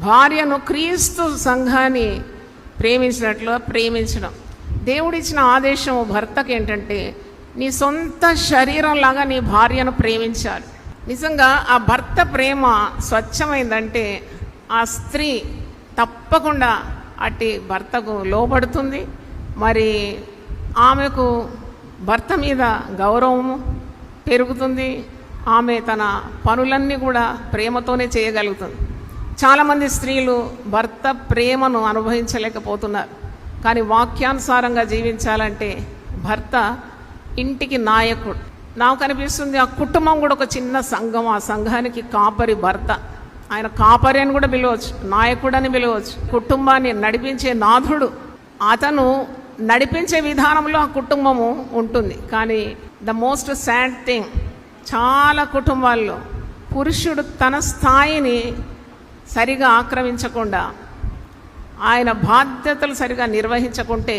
భార్యను క్రీస్తు సంఘాన్ని ప్రేమించినట్లు ప్రేమించడం. దేవుడిచ్చిన ఆదేశం భర్తకి ఏంటంటే, నీ సొంత శరీరంలాగా నీ భార్యను ప్రేమించాలి. నిజంగా ఆ భర్త ప్రేమ స్వచ్ఛమైందంటే ఆ స్త్రీ తప్పకుండా అట్టి భర్తకు లోబడుతుంది. మరి ఆమెకు భర్త మీద గౌరవము పెరుగుతుంది. ఆమె తన పనులన్నీ కూడా ప్రేమతోనే చేయగలుగుతుంది. చాలామంది స్త్రీలు భర్త ప్రేమను అనుభవించలేకపోతున్నారు. కానీ వాక్యానుసారంగా జీవించాలంటే భర్త ఇంటికి నాయకుడు. నాకు కనిపిస్తుంది ఆ కుటుంబం కూడా ఒక చిన్న సంఘం. ఆ సంఘానికి కాపరి భర్త. ఆయన కాపరి అని కూడా పిలవచ్చు, నాయకుడు అని పిలవచ్చు. కుటుంబాన్ని నడిపించే నాథుడు. అతను నడిపించే విధానంలో ఆ కుటుంబము ఉంటుంది. కానీ ద మోస్ట్ సాడ్ థింగ్, చాలా కుటుంబాల్లో పురుషుడు తన స్థాయిని సరిగా ఆక్రమించకుండా, ఆయన బాధ్యతలు సరిగా నిర్వహించకుంటే